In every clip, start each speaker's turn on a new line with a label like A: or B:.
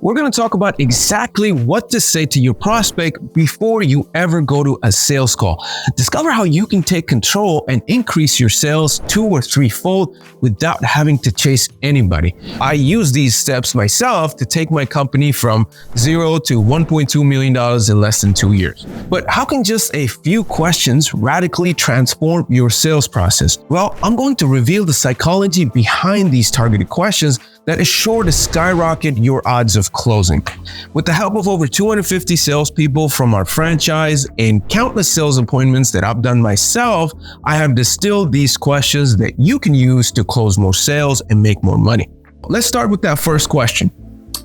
A: we're going to talk about exactly what to say to your prospect before you ever go to a sales call. Discover how you can take control and increase your sales 2 or 3-fold without having to chase anybody. I use these steps myself to take my company from $0 to $1.2 million in less than 2 years. But how can just a few questions radically transform your sales process? Well, I'm going to reveal the psychology behind these targeted questions that is sure to skyrocket your odds of closing. With the help of over 250 salespeople from our franchise and countless sales appointments that I've done myself, I have distilled these questions that you can use to close more sales and make more money. Let's start with that first question.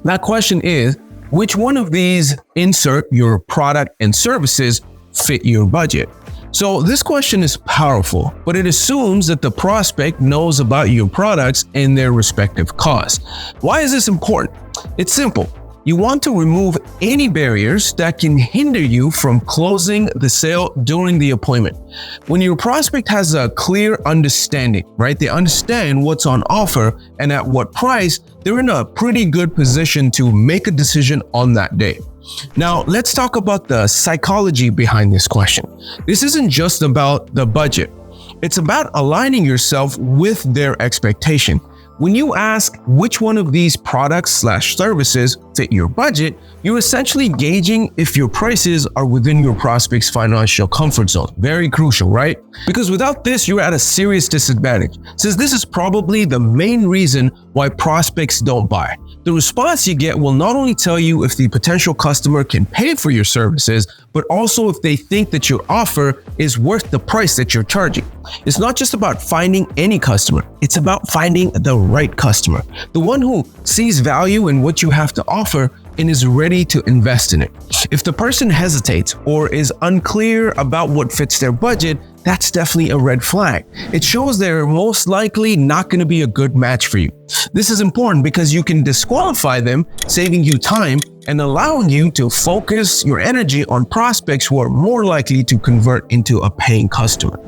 A: That question is, which one of these, insert your product and services, fit your budget? So this question is powerful, but it assumes that the prospect knows about your products and their respective costs. Why is this important? It's simple. You want to remove any barriers that can hinder you from closing the sale during the appointment. When your prospect has a clear understanding, right? They understand what's on offer and at what price, they're in a pretty good position to make a decision on that day. Now, let's talk about the psychology behind this question. This isn't just about the budget. It's about aligning yourself with their expectation. When you ask which one of these products/services fit your budget, you're essentially gauging if your prices are within your prospect's financial comfort zone. Very crucial, right? Because without this, you're at a serious disadvantage, since this is probably the main reason why prospects don't buy. The response you get will not only tell you if the potential customer can pay for your services, but also if they think that your offer is worth the price that you're charging. It's not just about finding any customer, it's about finding the right customer, the one who sees value in what you have to offer and is ready to invest in it. If the person hesitates or is unclear about what fits their budget, that's definitely a red flag. It shows they're most likely not going to be a good match for you. This is important because you can disqualify them, saving you time and allowing you to focus your energy on prospects who are more likely to convert into a paying customer.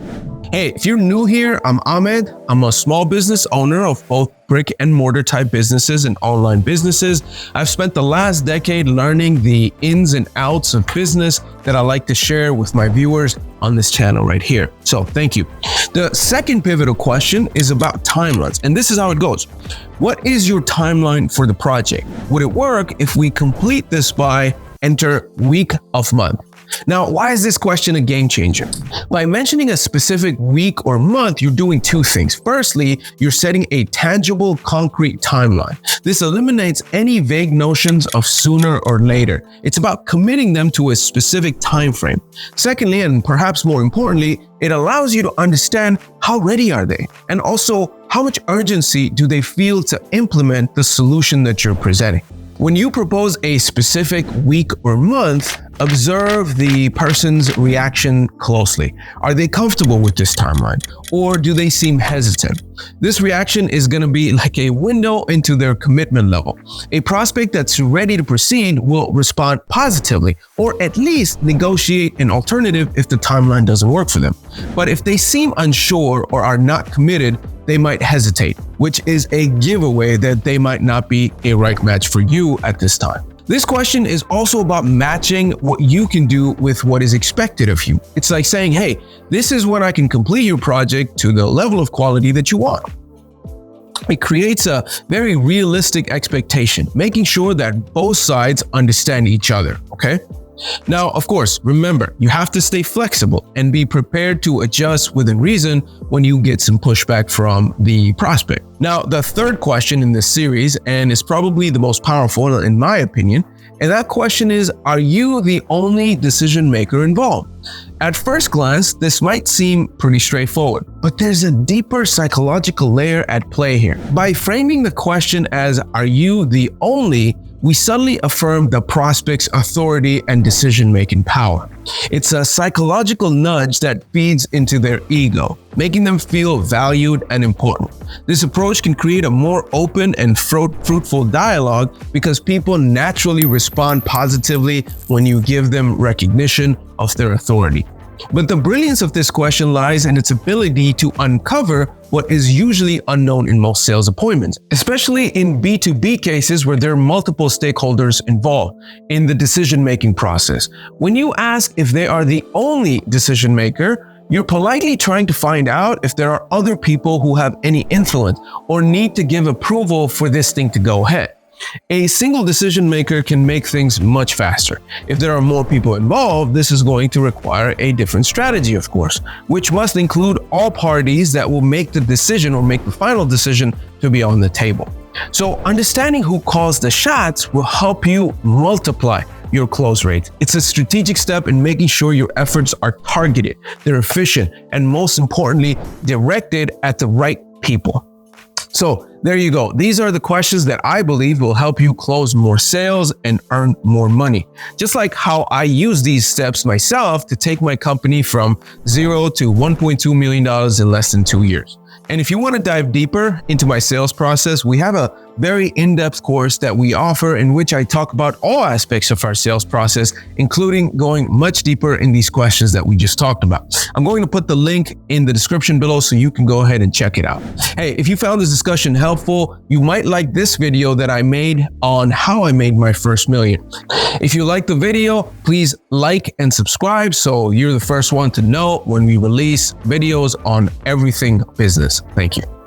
A: Hey, if you're new here, I'm Ahmed. I'm a small business owner of both brick and mortar type businesses and online businesses. I've spent the last decade learning the ins and outs of business that I like to share with my viewers on this channel right here. So thank you. The second pivotal question is about timelines, and this is how it goes. What is your timeline for the project? Would it work if we complete this by enter week of month? Now, why is this question a game changer? By mentioning a specific week or month, you're doing two things. Firstly, you're setting a tangible, concrete timeline. This eliminates any vague notions of sooner or later. It's about committing them to a specific time frame. Secondly, and perhaps more importantly, it allows you to understand how ready are they, and also how much urgency do they feel to implement the solution that you're presenting. When you propose a specific week or month, observe the person's reaction closely. Are they comfortable with this timeline, or do they seem hesitant? This reaction is going to be like a window into their commitment level. A prospect that's ready to proceed will respond positively, or at least negotiate an alternative if the timeline doesn't work for them. But if they seem unsure or are not committed, they might hesitate, which is a giveaway that they might not be a right match for you at this time. This question is also about matching what you can do with what is expected of you. It's like saying, hey, this is when I can complete your project to the level of quality that you want. It creates a very realistic expectation, making sure that both sides understand each other, okay? Now, of course, remember, you have to stay flexible and be prepared to adjust within reason when you get some pushback from the prospect. Now, the third question in this series, and is probably the most powerful in my opinion, and that question is, are you the only decision maker involved? At first glance, this might seem pretty straightforward, but there's a deeper psychological layer at play here. By framing the question as, are you the only, we subtly affirm the prospect's authority and decision-making power. It's a psychological nudge that feeds into their ego, making them feel valued and important. This approach can create a more open and fruitful dialogue because people naturally respond positively when you give them recognition of their authority. But the brilliance of this question lies in its ability to uncover what is usually unknown in most sales appointments, especially in B2B cases where there are multiple stakeholders involved in the decision-making process. When you ask if they are the only decision maker, you're politely trying to find out if there are other people who have any influence or need to give approval for this thing to go ahead. A single decision maker can make things much faster. If there are more people involved, this is going to require a different strategy, of course, which must include all parties that will make the decision or make the final decision to be on the table. So understanding who calls the shots will help you multiply your close rate. It's a strategic step in making sure your efforts are targeted, they're efficient, and most importantly, directed at the right people. So there you go. These are the questions that I believe will help you close more sales and earn more money. Just like how I use these steps myself to take my company from $0 to $1.2 million in less than 2 years. And if you want to dive deeper into my sales process, we have a very in-depth course that we offer in which I talk about all aspects of our sales process, including going much deeper in these questions that we just talked about. I'm going to put the link in the description below so you can go ahead and check it out. Hey, if you found this discussion helpful, you might like this video that I made on how I made my first million. If you like the video, please like and subscribe so you're the first one to know when we release videos on everything business. Thank you.